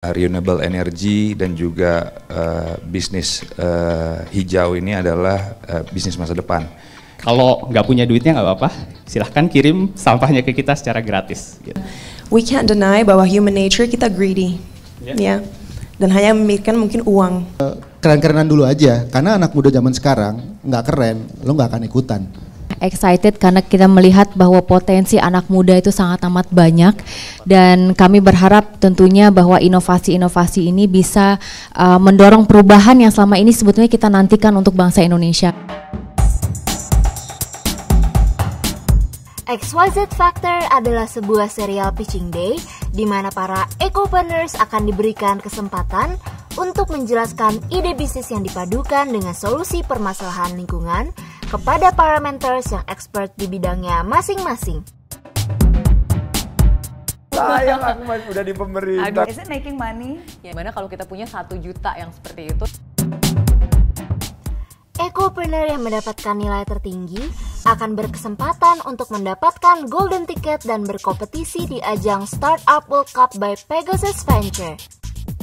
Renewable energy dan juga bisnis hijau ini adalah bisnis masa depan. Kalau nggak punya duitnya nggak apa-apa, silahkan kirim sampahnya ke kita secara gratis. Gitu. We can't deny bahwa human nature kita greedy, ya, dan hanya memikirkan mungkin uang. Keren-kerenan dulu aja, karena anak muda zaman sekarang nggak keren, lo nggak akan ikutan. Excited karena kita melihat bahwa potensi anak muda itu sangat amat banyak dan kami berharap tentunya bahwa inovasi-inovasi ini bisa mendorong perubahan yang selama ini sebetulnya kita nantikan untuk bangsa Indonesia. XYZ Factor adalah sebuah serial pitching day di mana para ecopreneurs akan diberikan kesempatan untuk menjelaskan ide bisnis yang dipadukan dengan solusi permasalahan lingkungan kepada para mentors yang expert di bidangnya masing-masing. Sayang aku udah di pemerintah. Is it making money? Ya, mana kalau kita punya 1 juta yang seperti itu. Ecopreneur yang mendapatkan nilai tertinggi akan berkesempatan untuk mendapatkan golden ticket dan berkompetisi di ajang Startup World Cup by Pegasus Venture.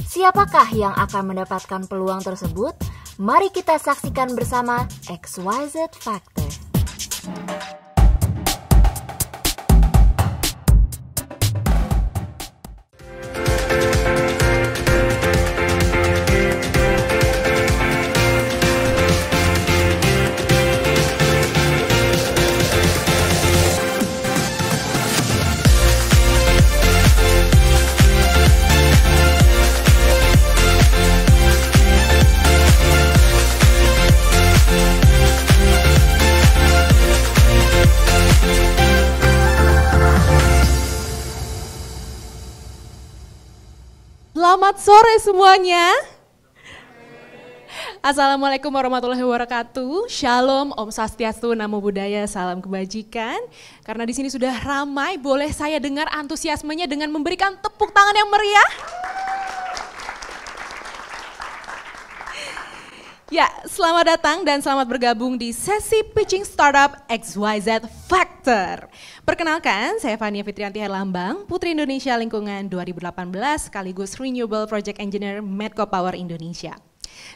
Siapakah yang akan mendapatkan peluang tersebut? Mari kita saksikan bersama XYZ Factor. Selamat sore semuanya. Assalamualaikum warahmatullahi wabarakatuh. Shalom, Om Swastiastu, Namo Buddhaya, salam kebajikan. Karena di sini sudah ramai, boleh saya dengar antusiasmenya dengan memberikan tepuk tangan yang meriah? Ya, selamat datang dan selamat bergabung di sesi pitching startup XYZ Factor. Perkenalkan, saya Fania Fitrianti Herlambang, Putri Indonesia Lingkungan 2018 sekaligus Renewable Project Engineer Medco Power Indonesia.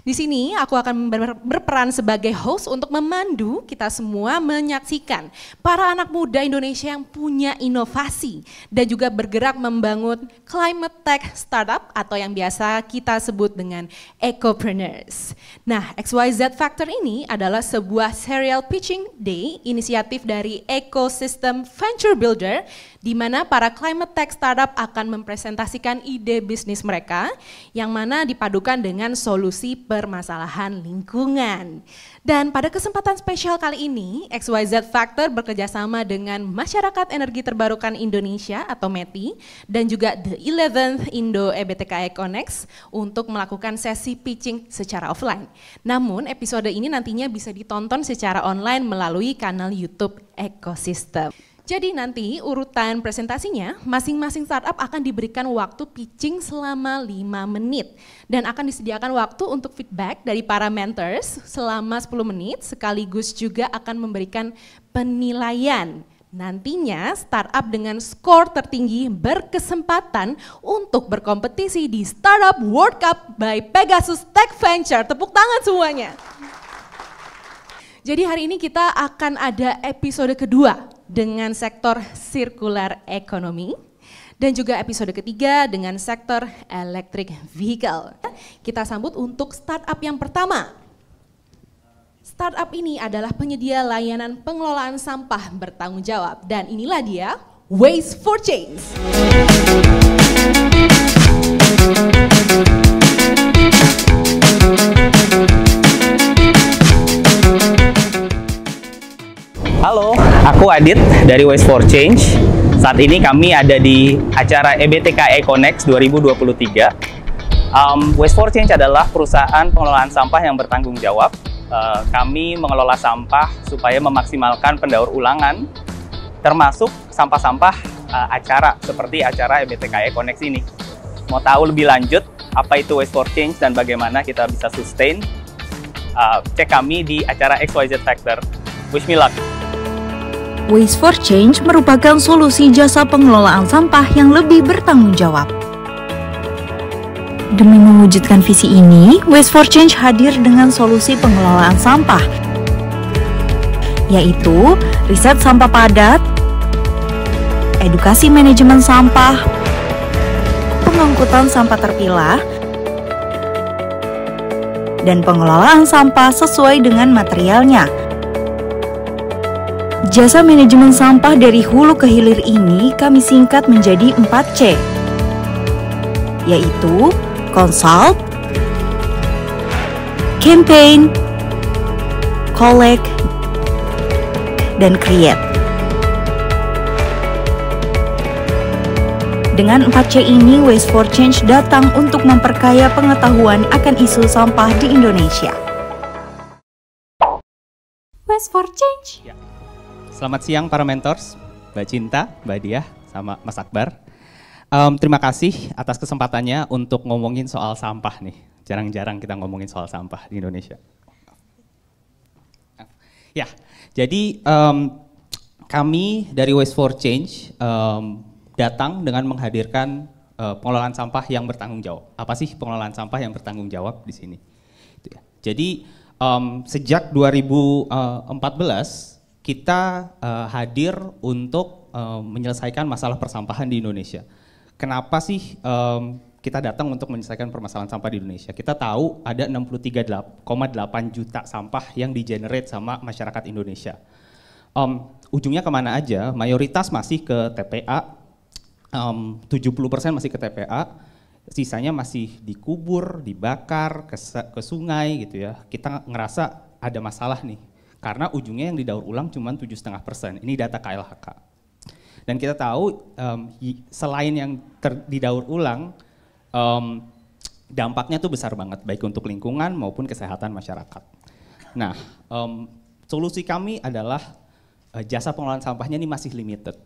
Di sini aku akan berperan sebagai host untuk memandu kita semua menyaksikan para anak muda Indonesia yang punya inovasi dan juga bergerak membangun climate tech startup atau yang biasa kita sebut dengan ecopreneurs. Nah, XYZ Factor ini adalah sebuah serial pitching day inisiatif dari Ecosystem Venture Builder di mana para climate tech startup akan mempresentasikan ide bisnis mereka yang mana dipadukan dengan solusi permasalahan lingkungan. Dan pada kesempatan spesial kali ini, XYZ Factor bekerjasama dengan Masyarakat Energi Terbarukan Indonesia atau METI dan juga The 11th Indo EBTKI Connect untuk melakukan sesi pitching secara offline. Namun episode ini nantinya bisa ditonton secara online melalui kanal YouTube Ecosystem. Jadi nanti urutan presentasinya, masing-masing startup akan diberikan waktu pitching selama 5 menit. Dan akan disediakan waktu untuk feedback dari para mentors selama 10 menit, sekaligus juga akan memberikan penilaian. Nantinya startup dengan skor tertinggi berkesempatan untuk berkompetisi di Startup World Cup by Pegasus Tech Venture. Tepuk tangan semuanya. Jadi hari ini kita akan ada episode kedua dengan sektor circular economy dan juga episode ketiga dengan sektor electric vehicle. Kita sambut untuk startup yang pertama. Startup ini adalah penyedia layanan pengelolaan sampah bertanggung jawab dan inilah dia, Waste for Change. Halo, aku Adit dari Waste for Change. Saat ini kami ada di acara EBTKI Connect 2023. Waste for Change adalah perusahaan pengelolaan sampah yang bertanggung jawab. Kami mengelola sampah supaya memaksimalkan pendaur ulangan, termasuk sampah-sampah acara seperti acara EBTKI Connect ini. Mau tahu lebih lanjut apa itu Waste for Change dan bagaimana kita bisa sustain? Cek kami di acara XYZ Factor. Wish me luck! Waste for Change merupakan solusi jasa pengelolaan sampah yang lebih bertanggung jawab. Demi mewujudkan visi ini, Waste for Change hadir dengan solusi pengelolaan sampah, yaitu riset sampah padat, edukasi manajemen sampah, pengangkutan sampah terpilah, dan pengelolaan sampah sesuai dengan materialnya. Jasa manajemen sampah dari hulu ke hilir ini kami singkat menjadi 4C, yaitu Consult, Campaign, Collect, dan Create. Dengan 4C ini, Waste for Change datang untuk memperkaya pengetahuan akan isu sampah di Indonesia. Waste for Change. Ya. Selamat siang para mentors, Mbak Cinta, Mbak Diah, sama Mas Akbar. Terima kasih atas kesempatannya untuk ngomongin soal sampah nih. Jarang-jarang kita ngomongin soal sampah di Indonesia. Ya, jadi kami dari Waste for Change datang dengan menghadirkan pengelolaan sampah yang bertanggung jawab. Apa sih pengelolaan sampah yang bertanggung jawab di sini? Itu ya. Jadi sejak 2014 kita hadir untuk menyelesaikan masalah persampahan di Indonesia. Kenapa sih kita datang untuk menyelesaikan permasalahan sampah di Indonesia? Kita tahu ada 63,8 juta sampah yang di-generate sama masyarakat Indonesia. Ujungnya kemana aja? Mayoritas masih ke TPA, 70% masih ke TPA, sisanya masih dikubur, dibakar, ke sungai gitu ya. Kita ngerasa ada masalah nih, karena ujungnya yang didaur ulang cuma 7,5%. Ini data KLHK. Dan kita tahu selain yang didaur ulang, dampaknya tuh besar banget, baik untuk lingkungan maupun kesehatan masyarakat. Nah, solusi kami adalah jasa pengelolaan sampahnya ini masih limited.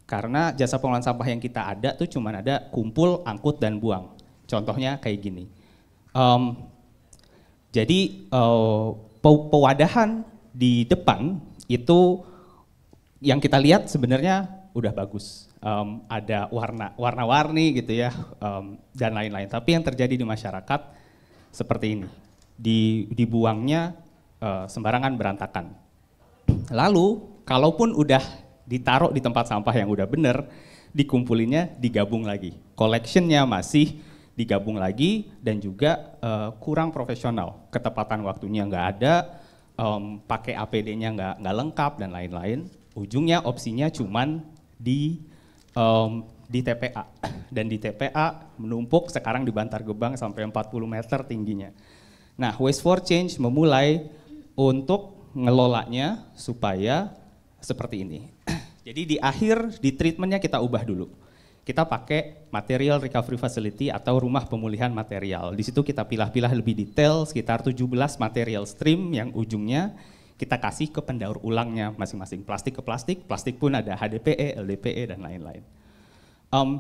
Karena jasa pengelolaan sampah yang kita ada tuh cuma ada kumpul, angkut, dan buang. Contohnya kayak gini. Jadi pewadahan di depan itu yang kita lihat sebenarnya udah bagus, ada warna-warni gitu ya, dan lain-lain. Tapi yang terjadi di masyarakat seperti ini, dibuangnya sembarangan, berantakan. Lalu, kalaupun udah ditaruh di tempat sampah yang udah bener, dikumpulinnya digabung lagi. Collectionnya masih digabung lagi dan juga kurang profesional. Ketepatan waktunya nggak ada, pakai APD-nya nggak lengkap dan lain-lain. Ujungnya opsinya cuman di TPA, dan di TPA menumpuk sekarang di Bantar Gebang sampai 40 meter tingginya. Nah, Waste for Change memulai untuk ngelolanya supaya seperti ini. Jadi di akhir, di treatmentnya kita ubah dulu. Kita pakai material recovery facility atau rumah pemulihan material. Di situ kita pilah-pilah lebih detail, sekitar 17 material stream yang ujungnya kita kasih ke pendaur ulangnya masing-masing. Plastik ke plastik, plastik pun ada HDPE, LDPE, dan lain-lain.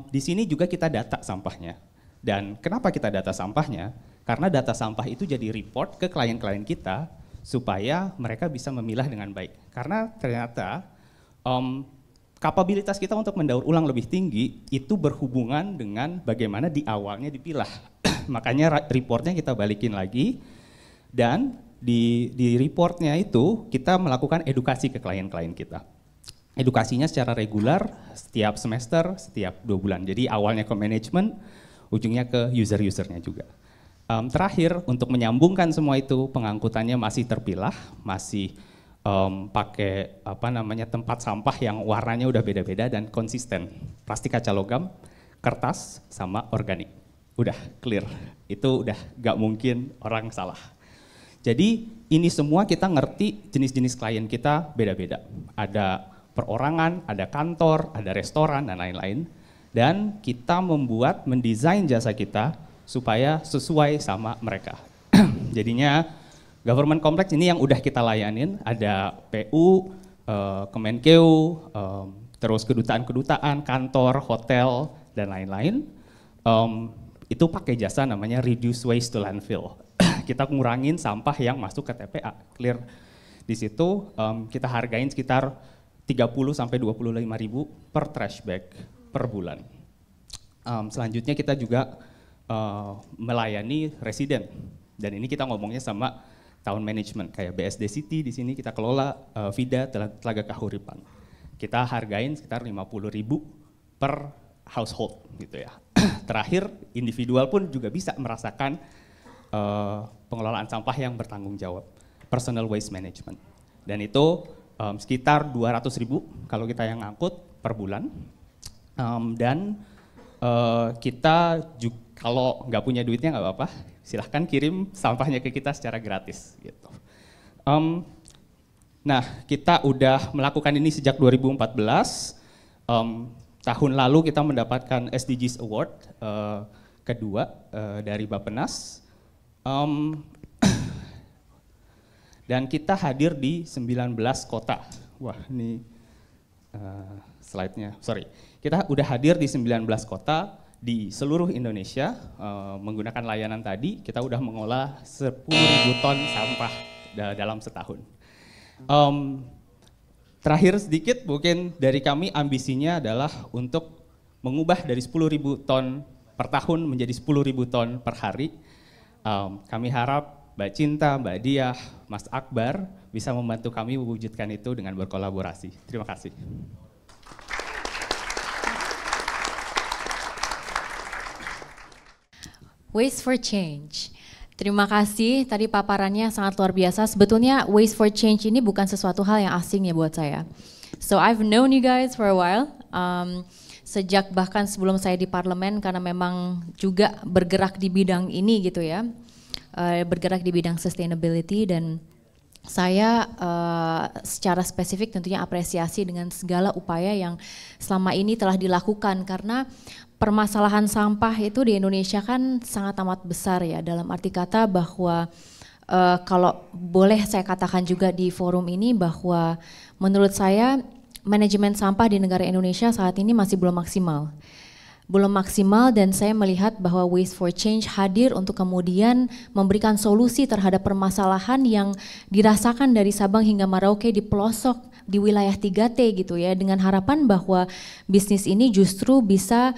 Di sini juga kita data sampahnya. Dan kenapa kita data sampahnya? Karena data sampah itu jadi report ke klien-klien kita supaya mereka bisa memilah dengan baik. Karena ternyata kapabilitas kita untuk mendaur ulang lebih tinggi itu berhubungan dengan bagaimana di awalnya dipilah. Makanya reportnya kita balikin lagi, dan di reportnya itu kita melakukan edukasi ke klien-klien kita. Edukasinya secara reguler, setiap semester, setiap 2 bulan. Jadi awalnya ke manajemen, ujungnya ke user-usernya juga. Terakhir, untuk menyambungkan semua itu, pengangkutannya masih terpilah, masih pakai tempat sampah yang warnanya udah beda-beda dan konsisten. Plastik kaca logam, kertas, sama organik. Udah clear, itu udah gak mungkin orang salah. Jadi ini semua kita ngerti jenis-jenis klien kita beda-beda. Ada perorangan, ada kantor, ada restoran, dan lain-lain. Dan kita mendesain jasa kita supaya sesuai sama mereka. Jadinya government complex ini yang udah kita layanin, ada PU, Kemenkeu, terus kedutaan-kedutaan, kantor, hotel, dan lain-lain. Itu pakai jasa namanya reduce waste to landfill. Kita ngurangin sampah yang masuk ke TPA, clear. Di situ kita hargain sekitar 30 sampai 25.000 per trash bag per bulan. Selanjutnya kita juga melayani residen. Dan ini kita ngomongnya sama town management kayak BSD City di sini kita kelola Vida Telaga Kahuripan. Kita hargain sekitar 50.000 per household gitu ya. Terakhir individual pun juga bisa merasakan pengelolaan sampah yang bertanggung jawab, personal waste management. Dan itu sekitar 200.000 kalau kita yang ngangkut per bulan. Dan kita juga, kalau nggak punya duitnya nggak apa-apa, silahkan kirim sampahnya ke kita secara gratis gitu. Nah, kita udah melakukan ini sejak 2014. Tahun lalu kita mendapatkan SDGs Award kedua dari Bappenas. Dan kita hadir di 19 kota. Wah, ini slide-nya, sorry. Kita udah hadir di 19 kota di seluruh Indonesia menggunakan layanan tadi. Kita udah mengolah 10.000 ton sampah dalam setahun. Terakhir sedikit, mungkin dari kami ambisinya adalah untuk mengubah dari 10.000 ton per tahun menjadi 10.000 ton per hari. Kami harap Mbak Cinta, Mbak Diah, Mas Akbar bisa membantu kami mewujudkan itu dengan berkolaborasi. Terima kasih. Waste for Change. Terima kasih, tadi paparannya sangat luar biasa. Sebetulnya Waste for Change ini bukan sesuatu hal yang asing ya buat saya. So I've known you guys for a while, sejak bahkan sebelum saya di parlemen karena memang juga bergerak di bidang ini gitu ya, bergerak di bidang sustainability dan saya secara spesifik tentunya apresiasi dengan segala upaya yang selama ini telah dilakukan karena permasalahan sampah itu di Indonesia kan sangat amat besar ya, dalam arti kata bahwa kalau boleh saya katakan juga di forum ini bahwa menurut saya manajemen sampah di negara Indonesia saat ini masih belum maksimal. Belum maksimal dan saya melihat bahwa Waste for Change hadir untuk kemudian memberikan solusi terhadap permasalahan yang dirasakan dari Sabang hingga Merauke di pelosok di wilayah 3T gitu ya, dengan harapan bahwa bisnis ini justru bisa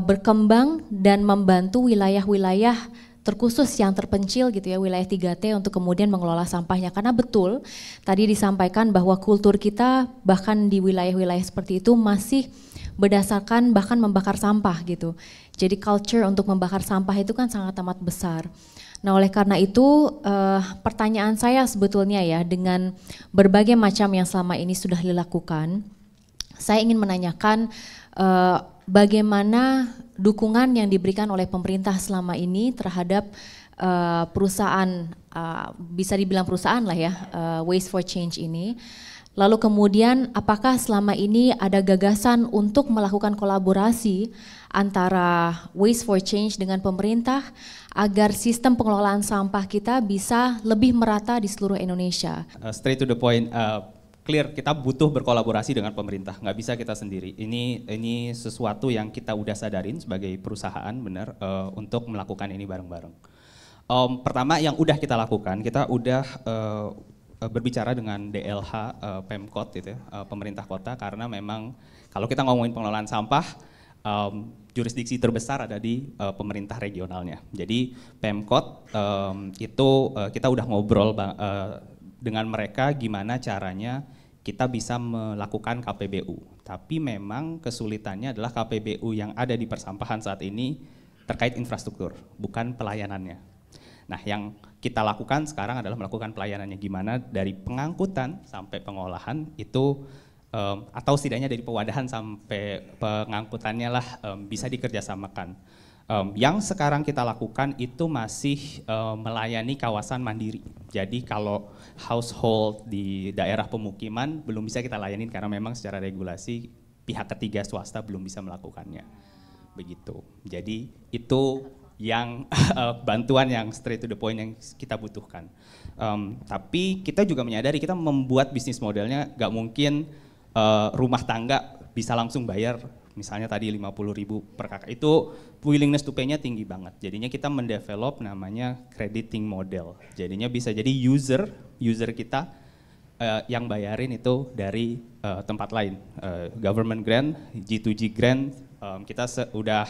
berkembang dan membantu wilayah-wilayah terkhusus yang terpencil gitu ya, wilayah 3T untuk kemudian mengelola sampahnya. Karena betul tadi disampaikan bahwa kultur kita bahkan di wilayah-wilayah seperti itu masih berdasarkan bahkan membakar sampah gitu. Jadi culture untuk membakar sampah itu kan sangat amat besar. Nah oleh karena itu pertanyaan saya sebetulnya ya, dengan berbagai macam yang selama ini sudah dilakukan, saya ingin menanyakan bagaimana dukungan yang diberikan oleh pemerintah selama ini terhadap perusahaan, bisa dibilang perusahaan lah ya, Waste for Change ini. Lalu kemudian apakah selama ini ada gagasan untuk melakukan kolaborasi antara Waste for Change dengan pemerintah agar sistem pengelolaan sampah kita bisa lebih merata di seluruh Indonesia? Straight to the point, clear kita butuh berkolaborasi dengan pemerintah, nggak bisa kita sendiri. Ini sesuatu yang kita udah sadarin sebagai perusahaan benar untuk melakukan ini bareng-bareng. Pertama yang udah kita lakukan, kita udah berbicara dengan DLH, Pemkot gitu ya, pemerintah kota, karena memang kalau kita ngomongin pengelolaan sampah, jurisdiksi terbesar ada di pemerintah regionalnya. Jadi Pemkot itu kita udah ngobrol dengan mereka gimana caranya kita bisa melakukan KPBU. Tapi memang kesulitannya adalah KPBU yang ada di persampahan saat ini terkait infrastruktur, bukan pelayanannya. Nah yang kita lakukan sekarang adalah melakukan pelayanannya gimana dari pengangkutan sampai pengolahan itu atau setidaknya dari pewadahan sampai pengangkutannya lah bisa dikerjasamakan. Yang sekarang kita lakukan itu masih melayani kawasan mandiri. Jadi kalau household di daerah pemukiman belum bisa kita layanin karena memang secara regulasi pihak ketiga swasta belum bisa melakukannya. Begitu. Jadi itu yang bantuan yang straight to the point yang kita butuhkan. Tapi kita juga menyadari kita membuat bisnis modelnya gak mungkin rumah tangga bisa langsung bayar misalnya tadi 50.000 per kakak, itu willingness to pay-nya tinggi banget. Jadinya kita mendevelop namanya crediting model. Jadinya bisa jadi user kita yang bayarin itu dari tempat lain. Government grant, G2G grant, kita udah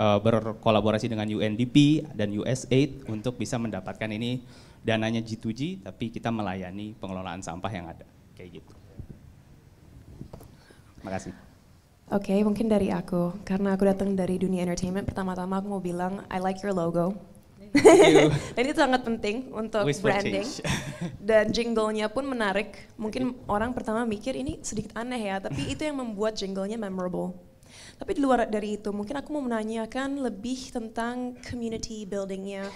berkolaborasi dengan UNDP dan USAID untuk bisa mendapatkan ini dananya G2G, tapi kita melayani pengelolaan sampah yang ada, kayak gitu. Makasih. Oke, mungkin dari aku, karena aku datang dari dunia entertainment, pertama-tama aku mau bilang, I like your logo. Dan itu sangat penting untuk branding. Dan jingle-nya pun menarik. Mungkin orang pertama mikir ini sedikit aneh ya, tapi itu yang membuat jingle-nya memorable. Tapi di luar dari itu, mungkin aku mau menanyakan lebih tentang community building-nya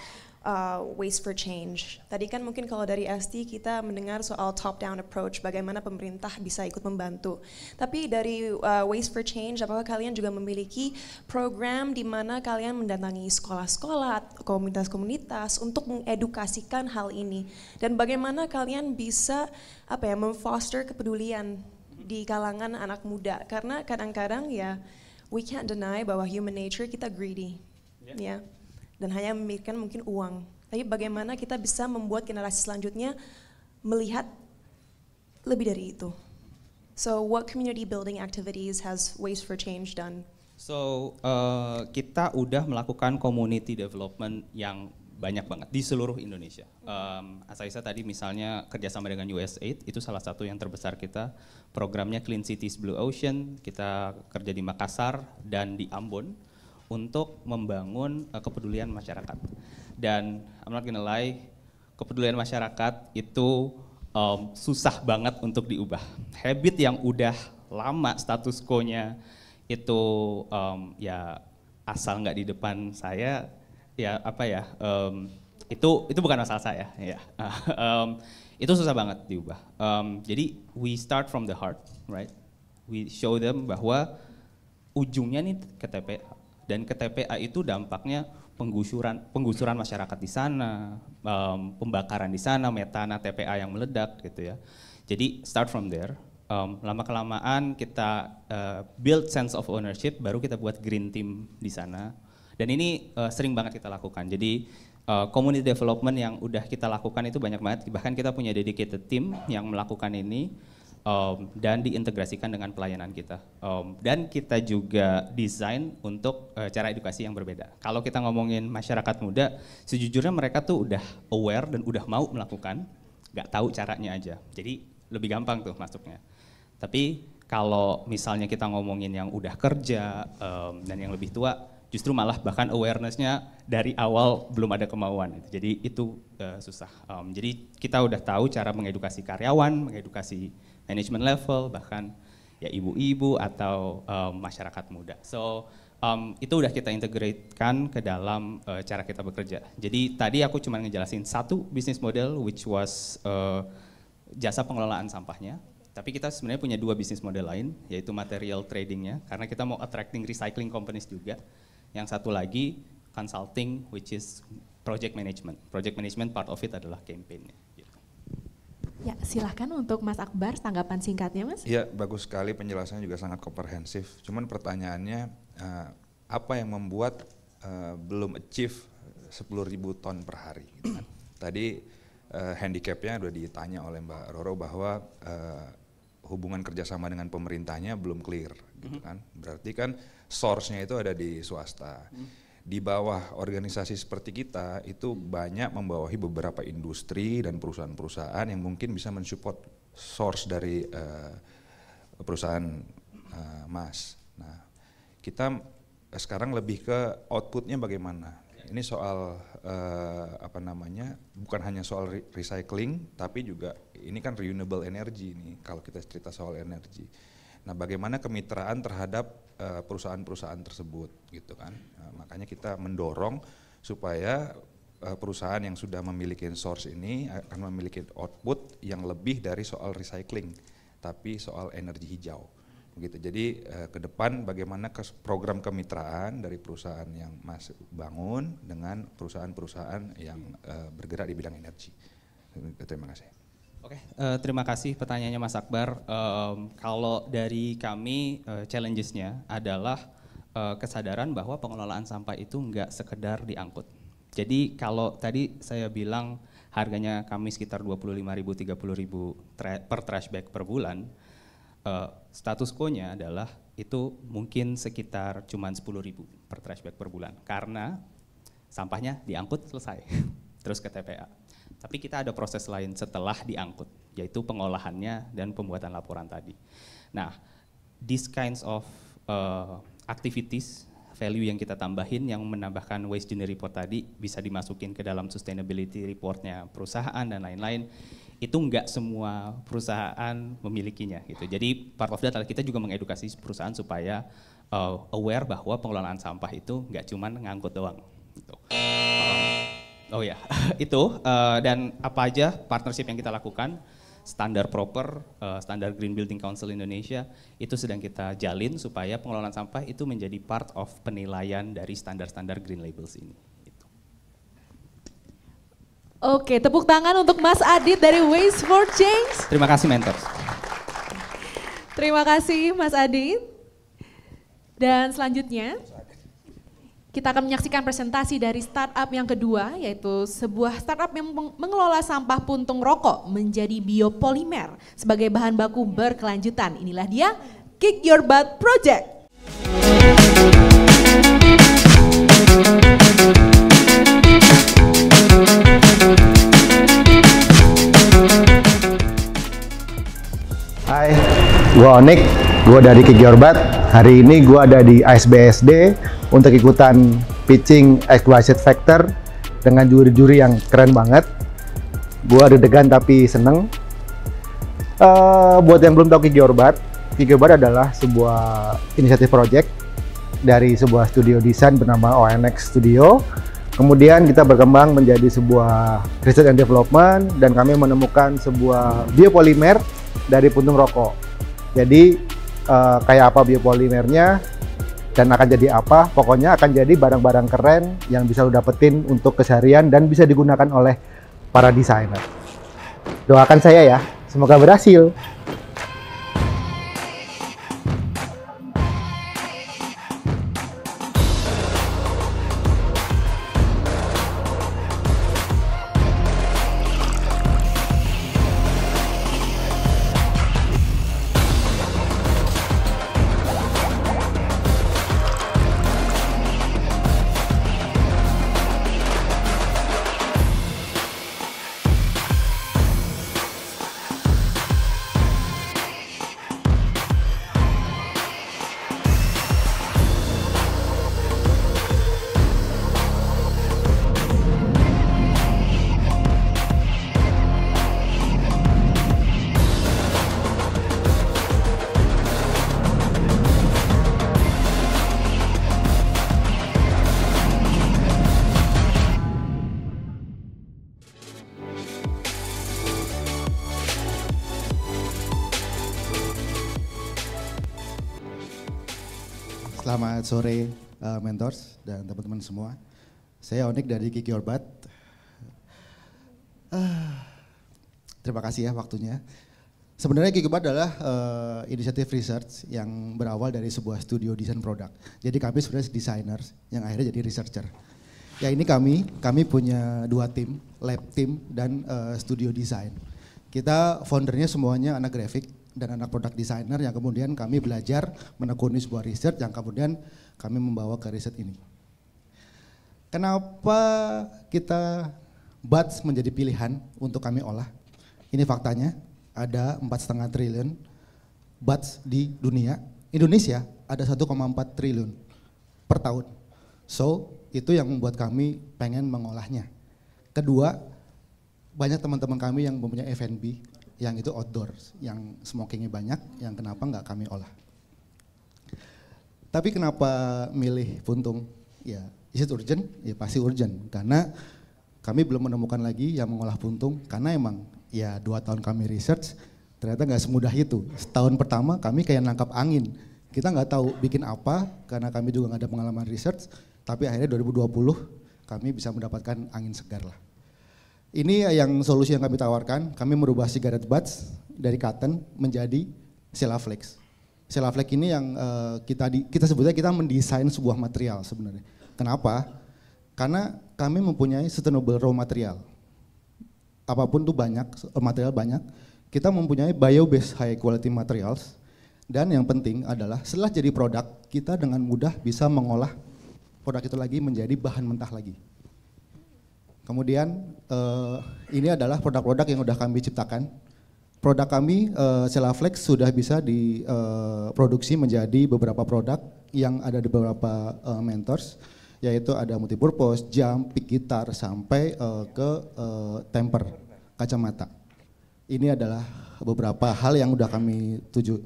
Waste for Change. Tadi kan mungkin kalau dari ST kita mendengar soal top-down approach, bagaimana pemerintah bisa ikut membantu. Tapi dari Waste for Change, apakah kalian juga memiliki program di mana kalian mendatangi sekolah-sekolah, komunitas-komunitas untuk mengedukasikan hal ini? Dan bagaimana kalian bisa memfoster kepedulian di kalangan anak muda? Karena kadang-kadang ya, we can't deny bahwa human nature kita greedy, ya. Dan hanya memikirkan mungkin uang. Tapi bagaimana kita bisa membuat generasi selanjutnya melihat lebih dari itu. So what community building activities has Waste for Change done? So kita udah melakukan community development yang banyak banget di seluruh Indonesia. Asaisa tadi misalnya kerjasama dengan USAID, itu salah satu yang terbesar kita. Programnya Clean Cities Blue Ocean, kita kerja di Makassar dan di Ambon untuk membangun kepedulian masyarakat. Dan I'm not gonna lie, kepedulian masyarakat itu susah banget untuk diubah. Habit yang udah lama status quo-nya itu ya asal nggak di depan saya, ya itu bukan masalah saya, ya. Itu susah banget diubah. Jadi we start from the heart, right? We show them bahwa ujungnya nih ke TPA. Dan ke TPA itu dampaknya penggusuran masyarakat di sana, pembakaran di sana, metana TPA yang meledak gitu ya. Jadi start from there. Lama-kelamaan kita build sense of ownership, baru kita buat green team di sana. Dan ini sering banget kita lakukan. Jadi community development yang udah kita lakukan itu banyak banget. Bahkan kita punya dedicated team yang melakukan ini. Dan diintegrasikan dengan pelayanan kita. Dan kita juga desain untuk cara edukasi yang berbeda. Kalau kita ngomongin masyarakat muda, sejujurnya mereka tuh udah aware dan udah mau melakukan, nggak tahu caranya aja. Jadi lebih gampang tuh masuknya. Tapi kalau misalnya kita ngomongin yang udah kerja dan yang lebih tua, justru malah bahkan awareness-nya dari awal belum ada kemauan. Jadi itu susah. Jadi kita udah tahu cara mengedukasi karyawan, mengedukasi management level, bahkan ya ibu-ibu atau masyarakat muda. So itu udah kita integratekan ke dalam cara kita bekerja. Jadi tadi aku cuma ngejelasin satu bisnis model which was jasa pengelolaan sampahnya. Tapi kita sebenarnya punya dua bisnis model lain, yaitu material tradingnya, karena kita mau attracting recycling companies juga. Yang satu lagi consulting, which is project management. Project management part of it adalah campaign-nya. Ya, silahkan untuk Mas Akbar, tanggapan singkatnya Mas. Iya, bagus sekali penjelasannya juga sangat komprehensif. Cuman pertanyaannya, apa yang membuat belum achieve 10.000 ton per hari? Gitu kan? Tadi handicapnya sudah ditanya oleh Mbak Roro bahwa hubungan kerjasama dengan pemerintahnya belum clear, gitu kan? Berarti kan source-nya itu ada di swasta. Di bawah organisasi seperti kita itu banyak membawahi beberapa industri dan perusahaan-perusahaan yang mungkin bisa mensupport source dari perusahaan Mas. Nah, kita sekarang lebih ke outputnya bagaimana. Ini soal bukan hanya soal recycling, tapi juga ini kan renewable energy nih kalau kita cerita soal energi. Nah, bagaimana kemitraan terhadap perusahaan-perusahaan tersebut, gitu kan? Makanya kita mendorong supaya perusahaan yang sudah memiliki source ini akan memiliki output yang lebih dari soal recycling, tapi soal energi hijau, begitu. Jadi ke depan bagaimana program kemitraan dari perusahaan yang Mas bangun dengan perusahaan-perusahaan yang bergerak di bidang energi. Terima kasih. Oke, terima kasih pertanyaannya Mas Akbar. Kalau dari kami challenges-nya adalah kesadaran bahwa pengelolaan sampah itu nggak sekedar diangkut. Jadi kalau tadi saya bilang harganya kami sekitar 25.000, 30.000 per trash bag per bulan, status quo-nya adalah itu mungkin sekitar cuman 10.000 per trash bag per bulan karena sampahnya diangkut selesai terus ke TPA. Tapi kita ada proses lain setelah diangkut, yaitu pengolahannya dan pembuatan laporan tadi. Nah, these kinds of activities, value yang kita tambahin yang menambahkan waste journey report tadi bisa dimasukin ke dalam sustainability reportnya perusahaan dan lain-lain. Itu enggak semua perusahaan memilikinya gitu. Jadi part of that adalah kita juga mengedukasi perusahaan supaya aware bahwa pengelolaan sampah itu enggak cuma ngangkut doang. Gitu. Oh ya, itu dan apa aja partnership yang kita lakukan, standar proper, standar Green Building Council Indonesia itu sedang kita jalin supaya pengelolaan sampah itu menjadi part of penilaian dari standar-standar green labels ini. Oke, tepuk tangan untuk Mas Adit dari Waste for Change. Terima kasih mentors. Terima kasih Mas Adit. Dan selanjutnya kita akan menyaksikan presentasi dari startup yang kedua, yaitu sebuah startup yang mengelola sampah puntung rokok menjadi biopolimer sebagai bahan baku berkelanjutan. Inilah dia Kick Your Butt Project. Hai, gue Onik, gue dari Kick Your Butt. Hari ini gue ada di ASBSD untuk ikutan pitching XYZ Factor dengan juri-juri yang keren banget. Gue deg-degan tapi seneng. Buat yang belum tahu Kick Your Butt adalah sebuah inisiatif project dari sebuah studio desain bernama ONX Studio. Kemudian kita berkembang menjadi sebuah research and development dan kami menemukan sebuah biopolimer dari puntung rokok. Jadi kayak apa biopolimernya dan akan jadi apa, pokoknya akan jadi barang-barang keren yang bisa lo dapetin untuk keseharian dan bisa digunakan oleh para desainer. Doakan saya ya, semoga berhasil. Selamat sore mentors dan teman-teman semua. Saya Onik dari Kick Your Butt. Terima kasih ya waktunya. Sebenarnya Kick Your Butt adalah inisiatif research yang berawal dari sebuah studio desain produk. Jadi kami sebenarnya designers yang akhirnya jadi researcher. Ya ini kami punya dua tim, lab team dan studio desain. Kita foundernya semuanya anak grafik dan anak produk designer yang kemudian kami belajar menekuni sebuah research yang kemudian kami membawa ke riset ini. Kenapa kita buds menjadi pilihan untuk kami olah? Ini faktanya, ada 4,5 triliun buds di dunia. Indonesia ada 1,4 triliun per tahun. So, itu yang membuat kami pengen mengolahnya. Kedua, banyak teman-teman kami yang mempunyai F&B, yang itu outdoor, yang smokingnya banyak, yang kenapa nggak kami olah. Tapi kenapa milih puntung? Ya, is it urgent? Ya pasti urgent, karena kami belum menemukan lagi yang mengolah puntung, karena emang ya 2 tahun kami research, ternyata nggak semudah itu. Setahun pertama kami kayak nangkap angin, kita nggak tahu bikin apa, karena kami juga nggak ada pengalaman research, tapi akhirnya 2020 kami bisa mendapatkan angin segar lah. Ini yang solusi yang kami tawarkan, kami merubah cigarette butts dari cotton menjadi Celaflex. Celaflex ini yang kita sebutnya kita mendesain sebuah material sebenarnya. Kenapa? Karena kami mempunyai sustainable raw material. Apapun tuh banyak, material banyak, kita mempunyai bio-based high quality materials Dan yang penting adalah setelah jadi produk, kita dengan mudah bisa mengolah produk itu lagi menjadi bahan mentah lagi. Kemudian ini adalah produk-produk yang sudah kami ciptakan. Produk kami, Selaflex, sudah bisa diproduksi menjadi beberapa produk yang ada di beberapa mentors, yaitu ada multipurpose, jam, pick gitar, sampai ke temper, kacamata. Ini adalah beberapa hal yang sudah kami tuju.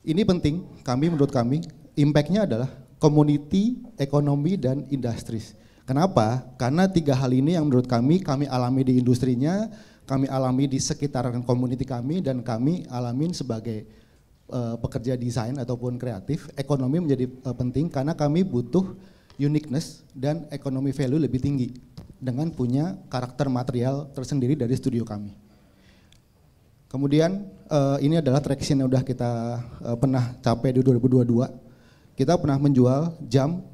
Ini penting, menurut kami, impact-nya adalah community, ekonomi, dan industries. Kenapa? Karena 3 hal ini yang menurut kami alami di industrinya, kami alami di sekitaran community kami, dan kami alamin sebagai pekerja desain ataupun kreatif. Ekonomi menjadi penting karena kami butuh uniqueness dan ekonomi value lebih tinggi dengan punya karakter material tersendiri dari studio kami. Kemudian ini adalah traction yang udah kita pernah capai di 2022. Kita pernah menjual jam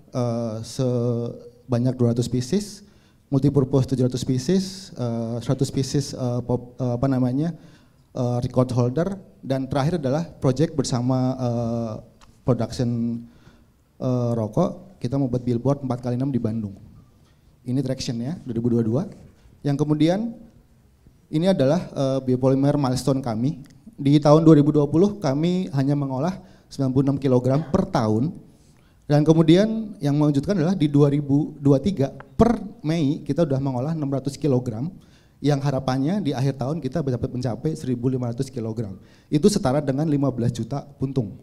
sebanyak 200 pieces, multipurpose 700 pieces, 100 pieces record holder, dan terakhir adalah project bersama production rokok. Kita membuat billboard 4x6 di Bandung. Ini tractionnya 2022. Yang kemudian ini adalah biopolymer milestone kami. Di tahun 2020 kami hanya mengolah 96 kg per tahun. Dan kemudian yang mengejutkan adalah di 2023 per Mei kita sudah mengolah 600 kg. Yang harapannya di akhir tahun kita dapat mencapai 1.500 kg. Itu setara dengan 15 juta puntung.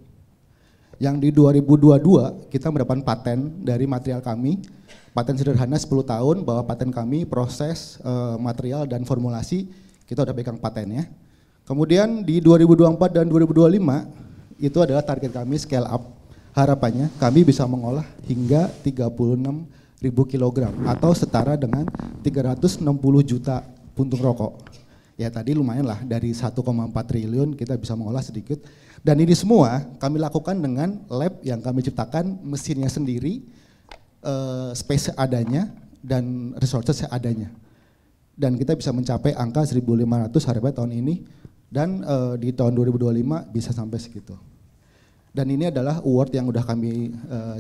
Yang di 2022 kita mendapatkan paten dari material kami. Paten sederhana 10 tahun bahwa paten kami proses material dan formulasi kita udah pegang patennya. Kemudian di 2024 dan 2025 itu adalah target kami scale up. Harapannya kami bisa mengolah hingga 36.000 kg atau setara dengan 360 juta puntung rokok. Ya tadi lumayan lah, dari 1,4 triliun kita bisa mengolah sedikit. Dan ini semua kami lakukan dengan lab yang kami ciptakan, mesinnya sendiri, space seadanya, dan resources seadanya. Dan kita bisa mencapai angka 1.500 harapan tahun ini, dan di tahun 2025 bisa sampai segitu. Dan ini adalah award yang udah kami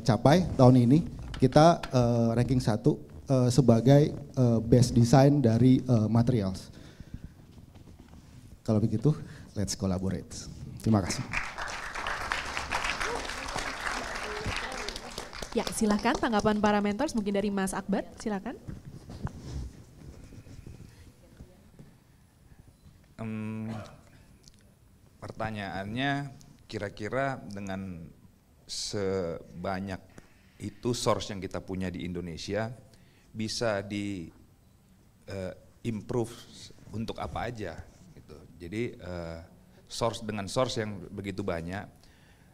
capai tahun ini. Kita ranking 1 sebagai best design dari materials. Kalau begitu, let's collaborate. Terima kasih. Ya, silakan tanggapan para mentors, mungkin dari Mas Akbar, silakan. Pertanyaannya, kira-kira dengan sebanyak itu source yang kita punya di Indonesia, bisa di improve untuk apa aja? Gitu. Jadi dengan source yang begitu banyak,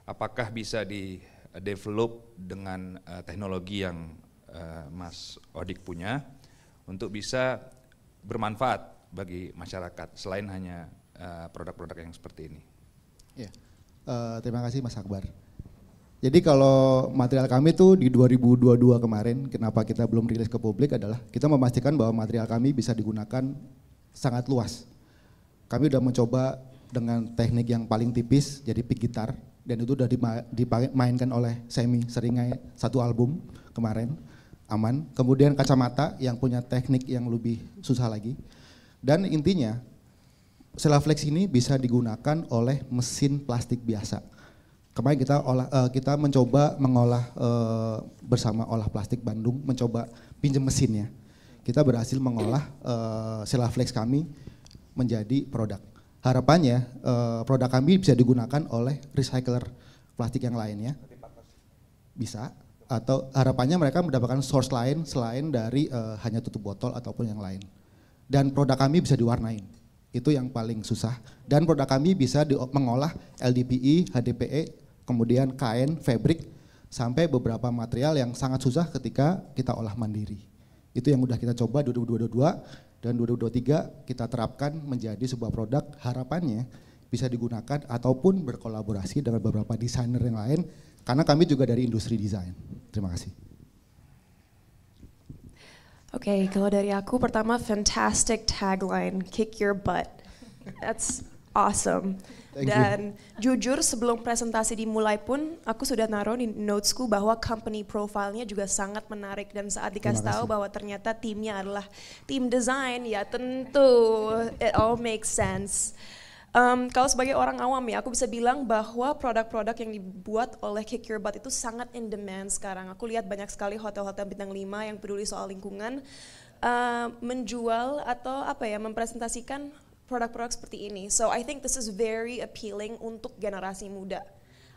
apakah bisa di develop dengan teknologi yang Mas Odik punya untuk bisa bermanfaat bagi masyarakat selain hanya produk-produk yang seperti ini? Ya, terima kasih Mas Akbar. Jadi kalau material kami tuh di 2022 kemarin, kenapa kita belum rilis ke publik adalah kita memastikan bahwa material kami bisa digunakan sangat luas. Kami udah mencoba dengan teknik yang paling tipis, jadi pick gitar, dan itu udah dimainkan oleh Semi Seringai 1 album kemarin, aman. Kemudian kacamata yang punya teknik yang lebih susah lagi. Dan intinya, Selaflex ini bisa digunakan oleh mesin plastik biasa. Kemarin kita mencoba mengolah bersama Olah Plastik Bandung, mencoba pinjam mesinnya. Kita berhasil mengolah Selaflex kami menjadi produk. Harapannya produk kami bisa digunakan oleh recycler plastik yang lainnya. Bisa, atau harapannya mereka mendapatkan source lain selain dari hanya tutup botol ataupun yang lain. Dan produk kami bisa diwarnain, itu yang paling susah. Dan produk kami bisa mengolah LDPE, HDPE, kemudian kain, fabric, sampai beberapa material yang sangat susah ketika kita olah mandiri. Itu yang udah kita coba 2022 dan 2023 kita terapkan menjadi sebuah produk, harapannya bisa digunakan ataupun berkolaborasi dengan beberapa desainer yang lain, karena kami juga dari industri desain. Terima kasih. Oke, kalau dari aku pertama, fantastic tagline, kick your butt. awesome. Dan jujur sebelum presentasi dimulai pun aku sudah naruh di notesku bahwa company profile-nya juga sangat menarik, dan saat dikasih tahu bahwa ternyata timnya adalah tim desain, ya tentu it all makes sense. Kalau sebagai orang awam ya, aku bisa bilang bahwa produk-produk yang dibuat oleh Kick Your Butt itu sangat in demand sekarang. Aku lihat banyak sekali hotel-hotel bintang 5 yang peduli soal lingkungan menjual atau mempresentasikan produk-produk seperti ini. So I think this is very appealing untuk generasi muda.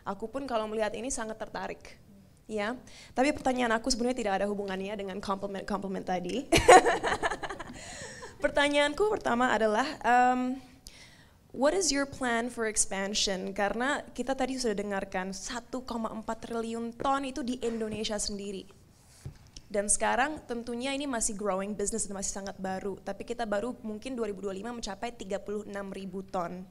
Aku pun kalau melihat ini sangat tertarik. Ya, tapi pertanyaan aku sebenarnya tidak ada hubungannya dengan compliment tadi. Pertanyaanku pertama adalah what is your plan for expansion? Karena kita tadi sudah dengarkan 1,4 triliun ton itu di Indonesia sendiri. Dan sekarang tentunya ini masih growing business dan masih sangat baru. Tapi kita baru mungkin 2025 mencapai 36.000 ton.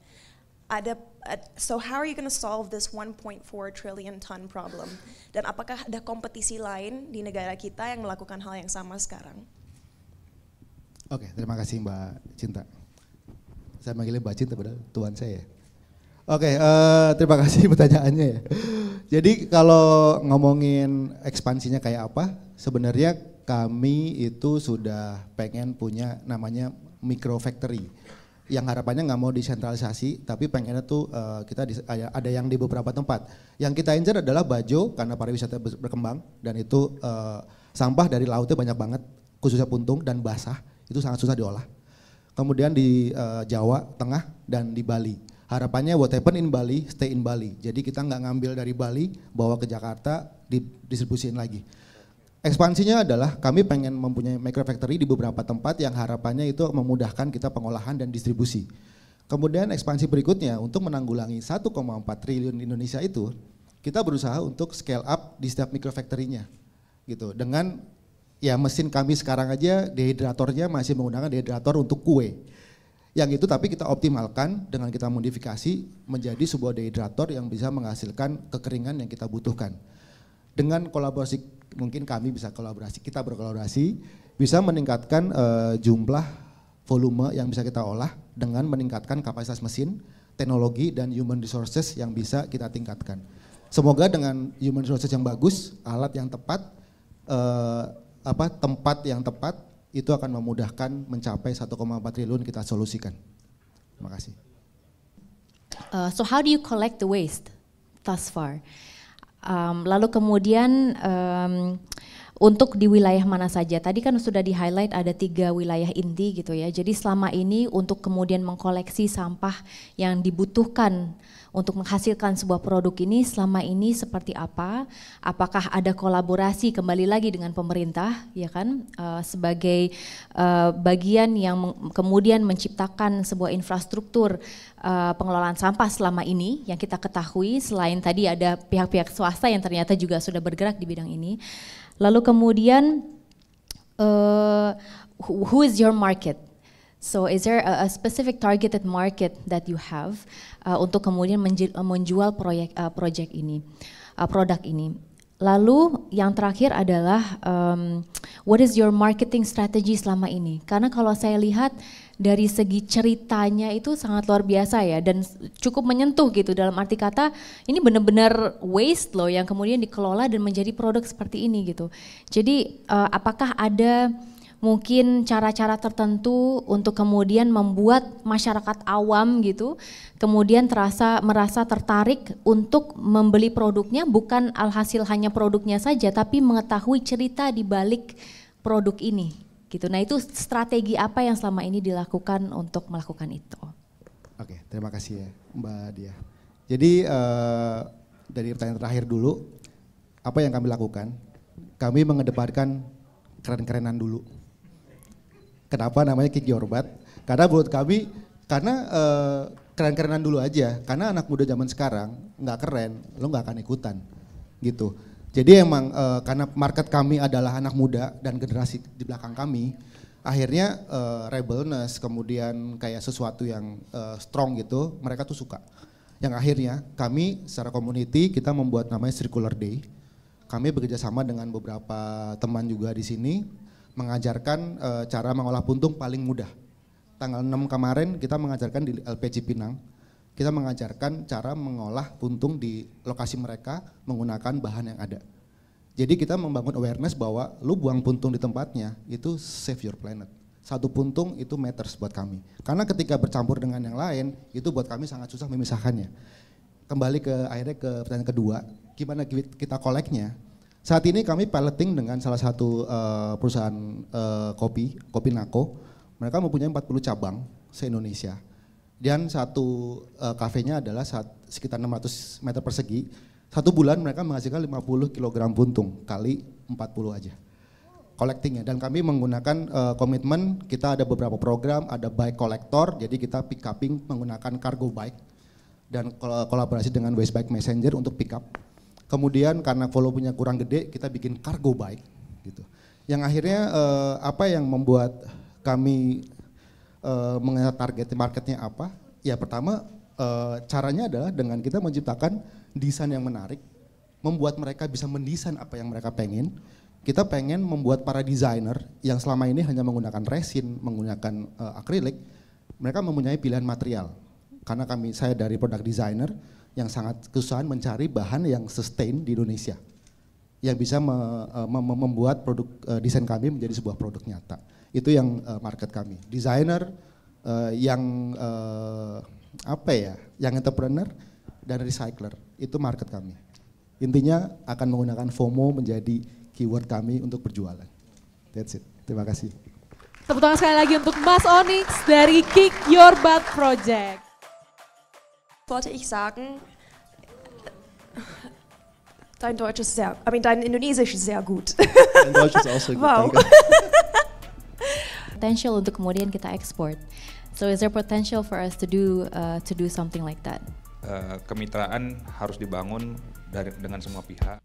So how are you going to solve this 1.4 trillion ton problem? Dan apakah ada kompetisi lain di negara kita yang melakukan hal yang sama sekarang? Oke, terima kasih Mbak Cinta. Saya manggilnya Mbak Cinta padahal tuan saya. Oke, terima kasih pertanyaannya ya. Jadi kalau ngomongin ekspansinya kayak apa, sebenarnya kami itu sudah pengen punya namanya micro factory. Yang harapannya nggak mau desentralisasi, tapi pengennya tuh kita ada yang di beberapa tempat. Yang kita incar adalah Bajo karena pariwisata berkembang dan itu sampah dari lautnya banyak banget, khususnya puntung dan basah, itu sangat susah diolah. Kemudian di Jawa Tengah dan di Bali. Harapannya what happen in Bali, stay in Bali. Jadi kita nggak ngambil dari Bali, bawa ke Jakarta, didistribusiin lagi. Ekspansinya adalah kami pengen mempunyai micro factory di beberapa tempat yang harapannya itu memudahkan kita pengolahan dan distribusi. Kemudian ekspansi berikutnya untuk menanggulangi 1,4 triliun di Indonesia itu, kita berusaha untuk scale up di setiap micro factory-nya. Gitu. Dengan ya mesin kami sekarang aja dehidratornya masih menggunakan dehidrator untuk kue. Yang itu tapi kita optimalkan dengan kita modifikasi menjadi sebuah dehidrator yang bisa menghasilkan kekeringan yang kita butuhkan. Dengan kolaborasi, mungkin kami bisa kolaborasi, kita berkolaborasi, bisa meningkatkan jumlah volume yang bisa kita olah dengan meningkatkan kapasitas mesin, teknologi dan human resources yang bisa kita tingkatkan. Semoga dengan human resources yang bagus, alat yang tepat, tempat yang tepat, itu akan memudahkan mencapai 1,4 triliun kita solusikan. Terima kasih. So how do you collect the waste thus far? Lalu kemudian untuk di wilayah mana saja? Tadi kan sudah di highlight ada 3 wilayah inti gitu ya. Jadi selama ini untuk kemudian mengkoleksi sampah yang dibutuhkan untuk menghasilkan sebuah produk ini selama ini seperti apa? Apakah ada kolaborasi kembali lagi dengan pemerintah, ya kan, sebagai bagian yang kemudian menciptakan sebuah infrastruktur pengelolaan sampah selama ini yang kita ketahui, selain tadi ada pihak-pihak swasta yang ternyata juga sudah bergerak di bidang ini. Lalu kemudian who is your market? So is there a specific targeted market that you have untuk kemudian menjual produk ini. Lalu yang terakhir adalah what is your marketing strategy selama ini? Karena kalau saya lihat dari segi ceritanya itu sangat luar biasa ya dan cukup menyentuh gitu, dalam arti kata ini benar-benar waste loh yang kemudian dikelola dan menjadi produk seperti ini gitu. Jadi apakah ada mungkin cara-cara tertentu untuk kemudian membuat masyarakat awam gitu kemudian merasa tertarik untuk membeli produknya, bukan alhasil hanya produknya saja tapi mengetahui cerita di balik produk ini gitu. Nah, itu strategi apa yang selama ini dilakukan untuk melakukan itu? Oke, terima kasih ya Mbak Dia. Jadi dari pertanyaan terakhir dulu, apa yang kami lakukan? Kami mengedepankan keren-kerenan dulu. Kenapa namanya Kick Your Butt? Karena menurut kami, keren-kerenan dulu aja. Karena anak muda zaman sekarang nggak keren, lo nggak akan ikutan, gitu. Jadi emang karena market kami adalah anak muda dan generasi di belakang kami, akhirnya rebelness, kemudian kayak sesuatu yang strong gitu, mereka tuh suka. Yang akhirnya kami secara community kita membuat namanya Circular Day. Kami bekerjasama dengan beberapa teman juga di sini, mengajarkan cara mengolah puntung paling mudah. tanggal 6 kemarin kita mengajarkan di LPG Pinang, kita mengajarkan cara mengolah puntung di lokasi mereka menggunakan bahan yang ada. Jadi kita membangun awareness bahwa lu buang puntung di tempatnya itu save your planet. Satu puntung itu matters buat kami. Karena ketika bercampur dengan yang lain itu buat kami sangat susah memisahkannya. Kembali akhirnya ke pertanyaan kedua, gimana kita koleknya? Saat ini kami piloting dengan salah satu perusahaan kopi Nako. Mereka mempunyai 40 cabang se-Indonesia. Dan satu kafenya adalah sekitar 600 meter persegi. Satu bulan mereka menghasilkan 50 kg puntung kali 40 aja collectingnya. Dan kami menggunakan komitmen, kita ada beberapa program, ada bike collector, jadi kita pick uping menggunakan cargo bike dan kolaborasi dengan Waste Bike Messenger untuk pick up. Kemudian karena volumenya kurang gede, kita bikin cargo bike gitu. Yang akhirnya apa yang membuat kami mengenai target marketnya apa? Ya pertama caranya adalah dengan kita menciptakan desain yang menarik, membuat mereka bisa mendesain apa yang mereka pengen. Kita pengen membuat para desainer yang selama ini hanya menggunakan resin, menggunakan akrilik, mereka mempunyai pilihan material. Karena saya dari product designer yang sangat kesusahan mencari bahan yang sustain di Indonesia, yang bisa membuat produk desain kami menjadi sebuah produk nyata. Itu yang market kami. Desainer yang yang entrepreneur dan recycler, itu market kami. Intinya akan menggunakan FOMO menjadi keyword kami untuk berjualan. That's it. Terima kasih. Tepuk tangan sekali lagi untuk Mas Onyx dari Kick Your Butt Project. Wollte ich sagen, dein Deutsch ist dein Indonesisch ist sehr gut. Dein Deutsch ist auch sehr gut. Wow. Potential untuk kemudian kita export. So is there potential for us to do something like that? Kemitraan harus dibangun dengan semua pihak.